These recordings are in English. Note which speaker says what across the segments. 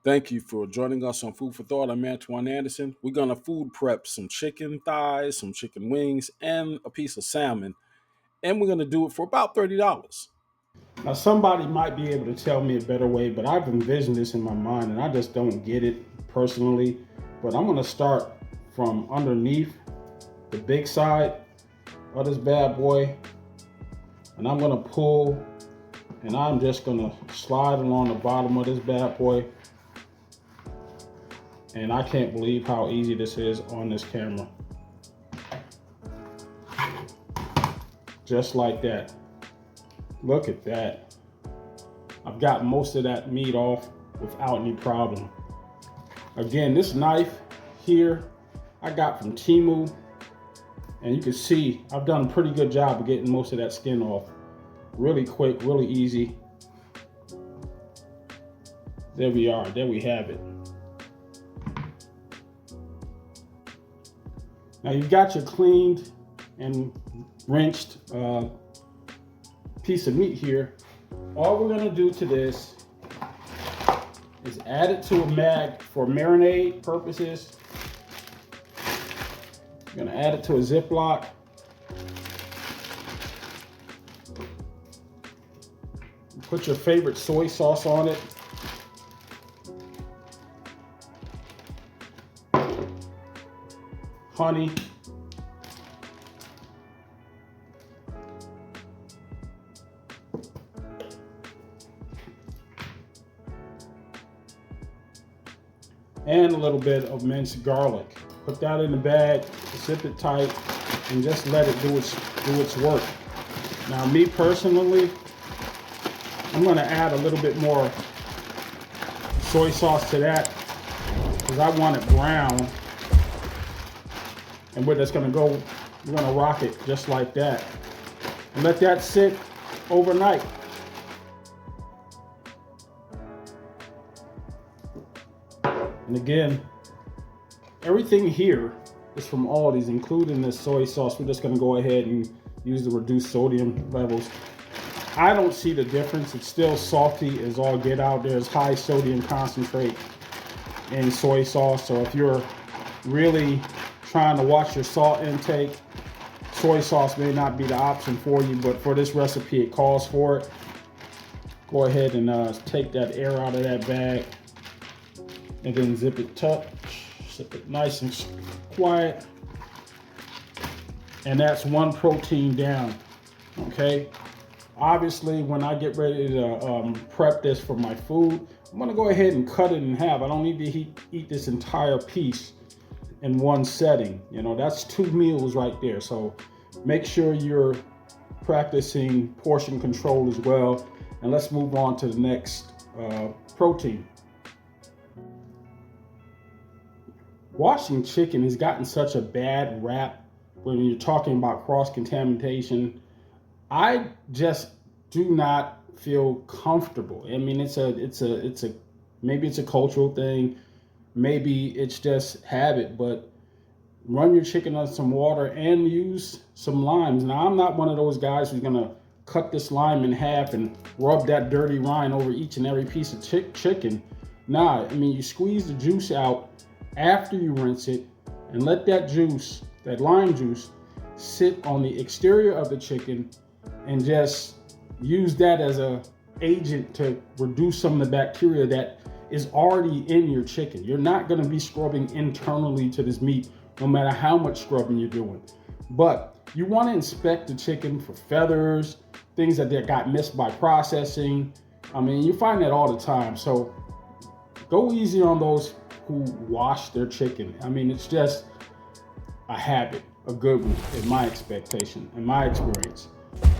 Speaker 1: Thank you for joining us on Food for Thought. I'm Antoine Anderson. We're going to food prep some chicken thighs, some chicken wings, and a piece of salmon. And we're going to do it for about $30.
Speaker 2: Now, somebody might be able to tell me a better way, but I've envisioned this in my mind and I just don't get it personally. But I'm going to start from underneath the big side of this bad boy, and I'm going to pull, and I'm just going to slide along the bottom of this bad boy. And I can't believe how easy this is on this camera. Just like that. Look at that. I've got most of that meat off without any problem. Again, this knife here I got from Temu, and you can see I've done a pretty good job of getting most of that skin off. Really quick, really easy. There we are, there we have it. Now you've got your cleaned and rinsed piece of meat here. All we're gonna do to this is add it to a mag for marinade purposes. You're gonna add it to a Ziploc. Put your favorite soy sauce on it. Honey. And a little bit of minced garlic. Put that in the bag, zip it tight, and just let it do its work. Now, me personally, I'm gonna add a little bit more soy sauce to that because I want it brown. And we're just gonna go, we're gonna rock it just like that. And let that sit overnight. And again, everything here is from Aldi's, including this soy sauce. We're just gonna go ahead and use the reduced sodium levels. I don't see the difference. It's still salty as all get out. There's high sodium concentrate in soy sauce. So if you're really trying to watch your salt intake, soy sauce may not be the option for you, but for this recipe, it calls for it. Go ahead and take that air out of that bag and then zip it nice and quiet. And that's one protein down, okay? Obviously, when I get ready to prep this for my food, I'm gonna go ahead and cut it in half. I don't need to eat this entire piece in one setting. You know, that's 2 meals right there. So make sure you're practicing portion control as well. And let's move on to the next protein. Washing chicken has gotten such a bad rap when you're talking about cross-contamination. I just do not feel comfortable. I mean, maybe it's a cultural thing. Maybe it's just habit, but run your chicken on some water and use some limes. Now, I'm not one of those guys who's gonna cut this lime in half and rub that dirty rind over each and every piece of chicken. Nah, I mean, you squeeze the juice out after you rinse it and let that juice, that lime juice, sit on the exterior of the chicken and just use that as a agent to reduce some of the bacteria that is already in your chicken. You're not gonna be scrubbing internally to this meat, no matter how much scrubbing you're doing. But you wanna inspect the chicken for feathers, things that got missed by processing. I mean, you find that all the time. So go easy on those who wash their chicken. I mean, it's just a habit, a good one, in my expectation, in my experience.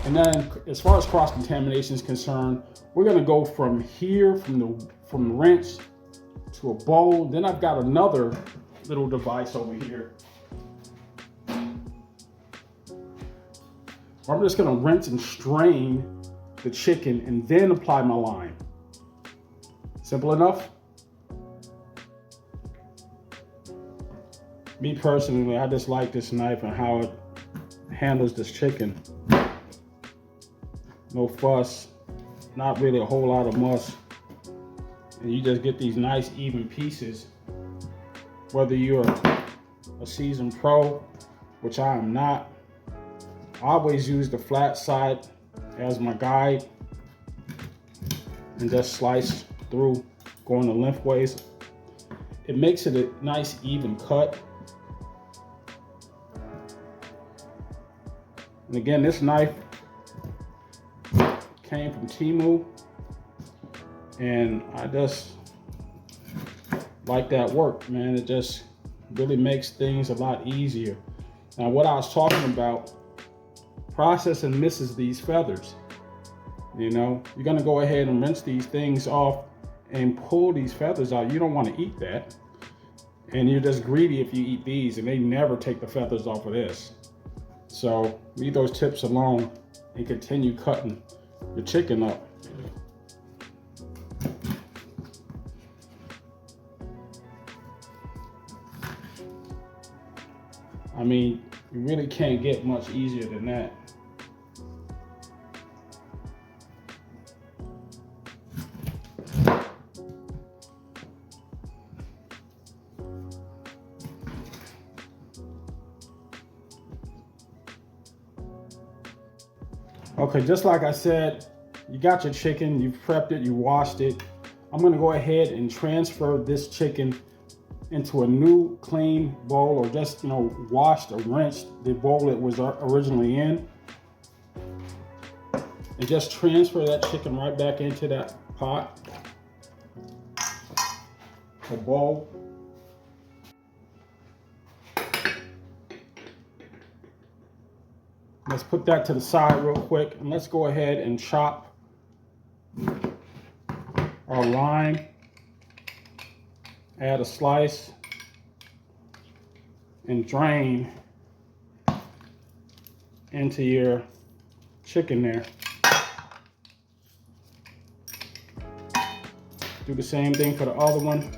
Speaker 2: And then as far as cross-contamination is concerned, we're gonna go from here, from the rinse to a bowl. Then I've got another little device over here. I'm just gonna rinse and strain the chicken and then apply my lime. Simple enough? Me personally, I just like this knife and how it handles this chicken. No fuss, not really a whole lot of muss. and you just get these nice even pieces. Whether you're a seasoned pro, which I am not, I always use the flat side as my guide and just slice through, going the lengthways. It makes it a nice even cut. And again, this knife came from Temu, and I just like that work, man. It just really makes things a lot easier. Now, what I was talking about, processing misses these feathers. You know, you're gonna go ahead and rinse these things off and pull these feathers out. You don't want to eat that, and you're just greedy if you eat these, and they never take the feathers off of this. So leave those tips alone and continue cutting your chicken up. I mean, you really can't get much easier than that. Okay, just like I said, you got your chicken, you've prepped it, you washed it. I'm gonna go ahead and transfer this chicken into a new clean bowl, or just, you know, washed or rinsed the bowl it was originally in. And just transfer that chicken right back into that pot or bowl. Let's put that to the side real quick, and let's go ahead and chop our lime. Add a slice and drain into your chicken there. Do the same thing for the other one.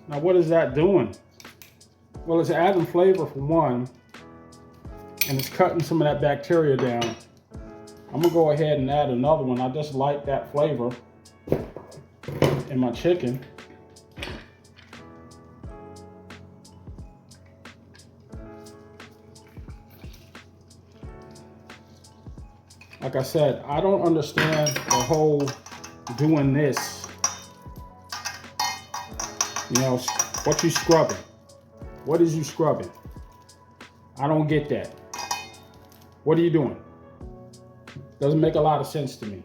Speaker 2: Now, what is that doing? Well, it's adding flavor for one, and it's cutting some of that bacteria down. I'm gonna go ahead and add another one. I just like that flavor in my chicken. Like I said, I don't understand the whole doing this. You know, what you scrubbing? What is you scrubbing? I don't get that. What are you doing? Doesn't make a lot of sense to me.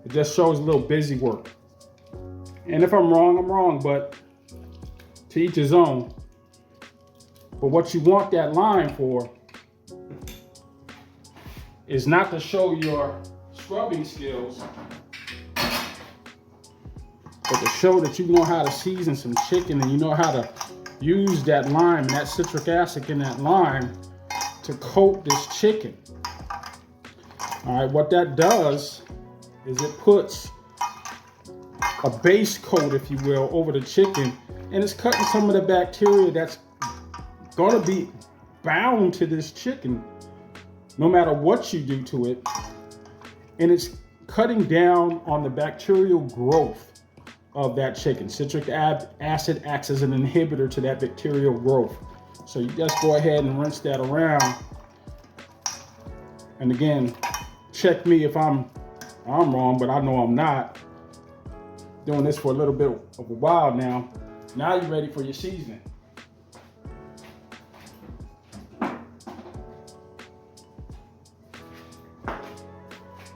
Speaker 2: It just shows a little busy work. And if I'm wrong, but to each his own. But what you want that line for is not to show your scrubbing skills, but to show that you know how to season some chicken, and you know how to use that lime and that citric acid in that lime to coat this chicken. All right, what that does is it puts a base coat, if you will, over the chicken, and it's cutting some of the bacteria that's gonna be bound to this chicken no matter what you do to it, and it's cutting down on the bacterial growth of that chicken. Citric acid acts as an inhibitor to that bacterial growth. So you just go ahead and rinse that around. And again, check me if I'm wrong, but I know I'm not. Doing this for a little bit of a while now. Now you're ready for your seasoning.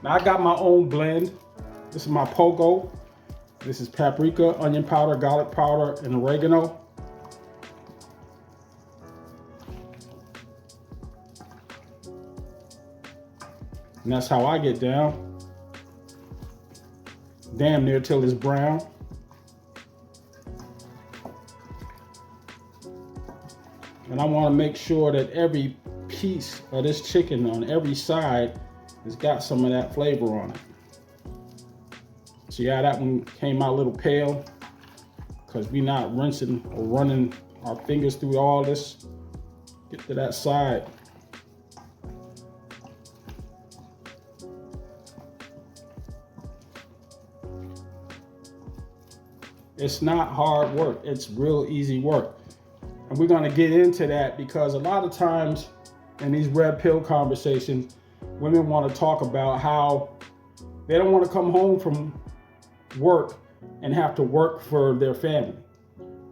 Speaker 2: Now I got my own blend. This is my pogo. This is paprika, onion powder, garlic powder, and oregano. And that's how I get down. Damn near till it's brown. And I want to make sure that every piece of this chicken on every side has got some of that flavor on it. See how that one came out a little pale? Because we're not rinsing or running our fingers through all this. Get to that side. It's not hard work. It's real easy work. And we're going to get into that because a lot of times in these red pill conversations, women want to talk about how they don't want to come home from work and have to work for their family.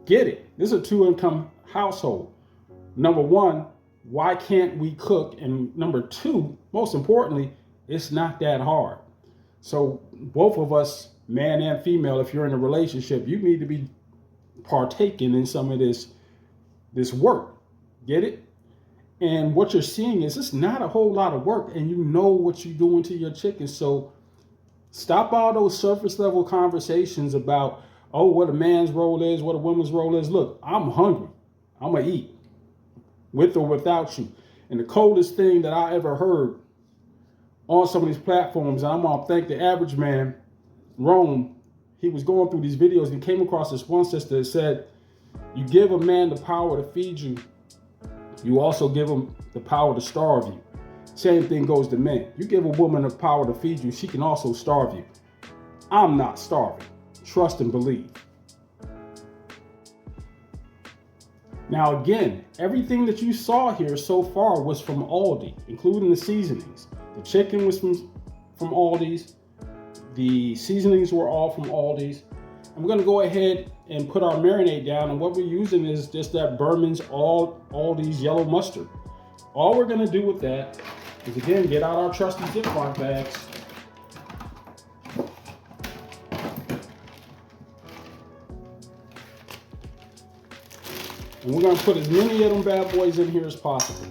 Speaker 2: Get it. This is a two-income household. Number one, why can't we cook? And number two, most importantly, it's not that hard. So both of us, man and female, if you're in a relationship, you need to be partaking in some of this work. Get it? And what you're seeing is it's not a whole lot of work, and you know what you're doing to your chicken. So stop all those surface level conversations about, oh, what a man's role is, what a woman's role is. Look, I'm hungry. I'm going to eat with or without you. And the coldest thing that I ever heard on some of these platforms, and I'm going to thank the average man, Rome, he was going through these videos and came across this one sister that said, you give a man the power to feed you, you also give him the power to starve you. Same thing goes to men. You give a woman the power to feed you, she can also starve you. I'm not starving. Trust and believe. Now again, everything that you saw here so far was from Aldi, including the seasonings. The chicken was from Aldi's. The seasonings were all from Aldi's. And we're going to go ahead and put our marinade down. And what we're using is just that Berman's Aldi's yellow mustard. All we're going to do with that is, again, get out our trusty Ziploc bags. And we're going to put as many of them bad boys in here as possible.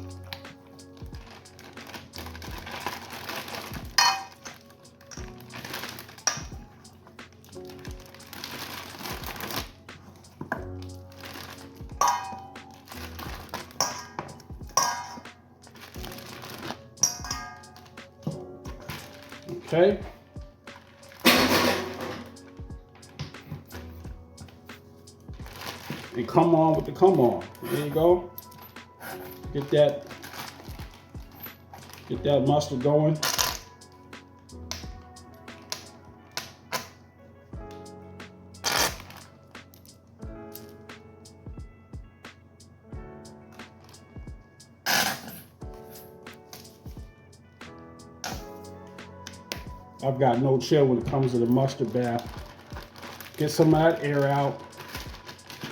Speaker 2: Okay. And come on with the come on. There you go. Get that mustard going. I've got no chill when it comes to the mustard bath. Get some of that air out,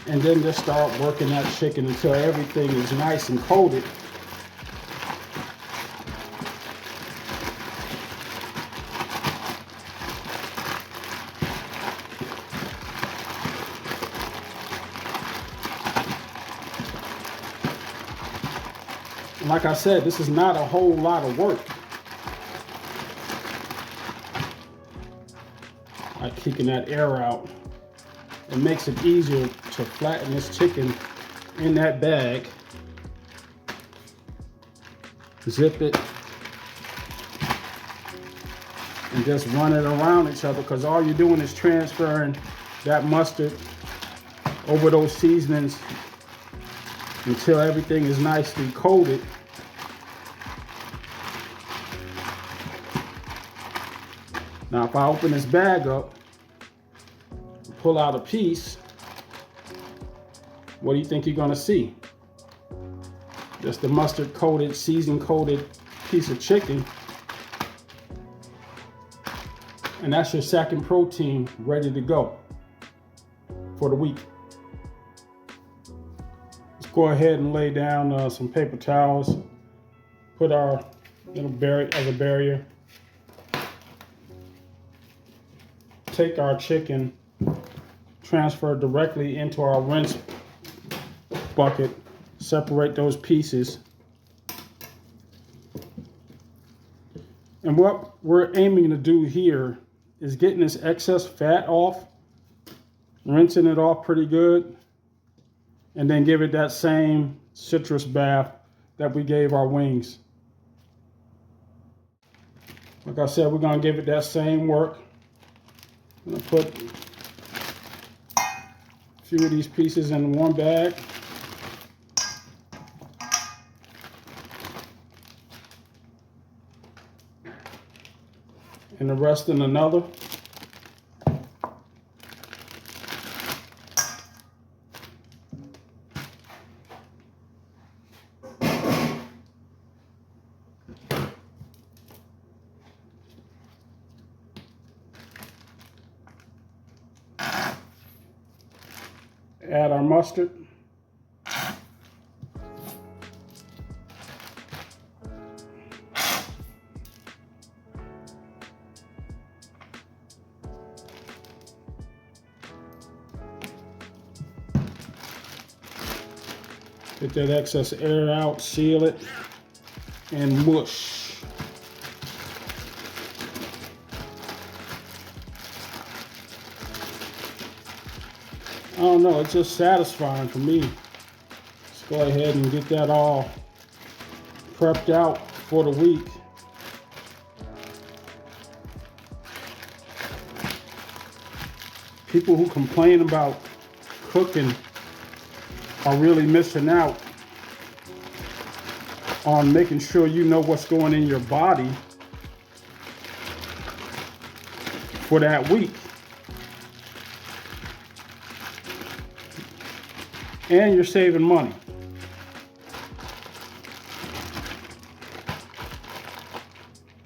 Speaker 2: and then just start working that chicken until everything is nice and coated. And like I said, this is not a whole lot of work. Like kicking that air out, it makes it easier to flatten this chicken in that bag. Zip it and just run it around each other, because all you're doing is transferring that mustard over those seasonings until everything is nicely coated. Now, if I open this bag up, pull out a piece, what do you think you're gonna see? Just the mustard coated, season coated piece of chicken. And that's your second protein ready to go for the week. Let's go ahead and lay down some paper towels, put our little as a barrier. Take our chicken, transfer directly into our rinse bucket, separate those pieces. And what we're aiming to do here is getting this excess fat off, rinsing it off pretty good, and then give it that same citrus bath that we gave our wings. Like I said, we're gonna give it that same work. I'm gonna put a few of these pieces in one bag. And the rest in another. Add our mustard. Get that excess air out, seal it, and mush. I don't know, it's just satisfying for me. Let's go ahead and get that all prepped out for the week. People who complain about cooking are really missing out on making sure you know what's going in your body for that week. And you're saving money.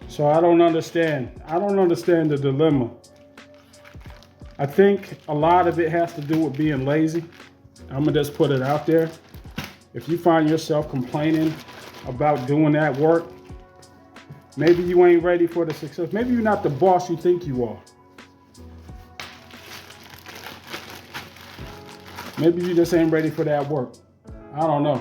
Speaker 2: So I don't understand the dilemma. I think a lot of it has to do with being lazy. I'm gonna just put it out there. If you find yourself complaining about doing that work, maybe you ain't ready for the success. Maybe you're not the boss you think you are. Maybe you just ain't ready for that work. I don't know.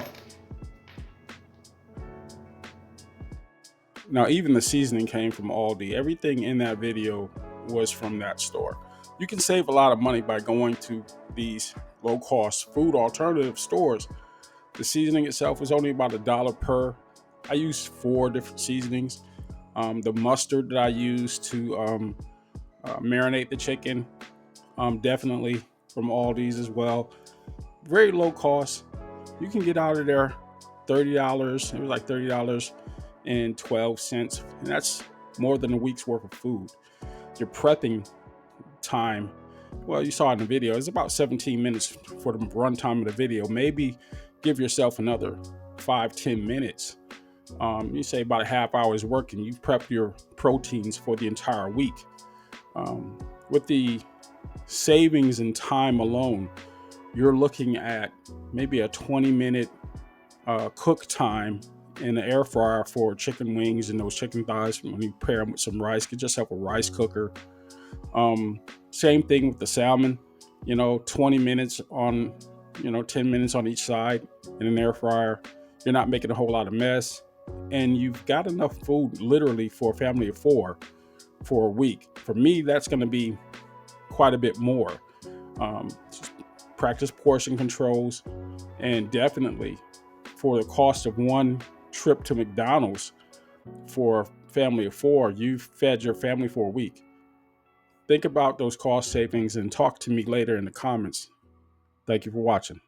Speaker 1: Now, even the seasoning came from Aldi. Everything in that video was from that store. You can save a lot of money by going to these low-cost food alternative stores. The seasoning itself is only about $1 per. I used 4 different seasonings. The mustard that I used to marinate the chicken, definitely from Aldi's as well. Very low cost. You can get out of there $30. It was like $30.12, and that's more than a week's worth of food. Your prepping time, well, you saw it in the video, it's about 17 minutes for the run time of the video. Maybe give yourself another 5-10 minutes. You say about a half hour is working. You've prepped your proteins for the entire week. With the savings in time alone, you're looking at maybe a 20-minute cook time in the air fryer for chicken wings and those chicken thighs. When you pair them with some rice, get yourself a rice cooker. Same thing with the salmon, 20 minutes on, 10 minutes on each side in an air fryer. You're not making a whole lot of mess, and you've got enough food literally for a family of 4 for a week. For me, that's going to be quite a bit more. Just practice portion controls, and definitely for the cost of one trip to McDonald's for a family of 4, you've fed your family for a week. Think about those cost savings and talk to me later in the comments. Thank you for watching.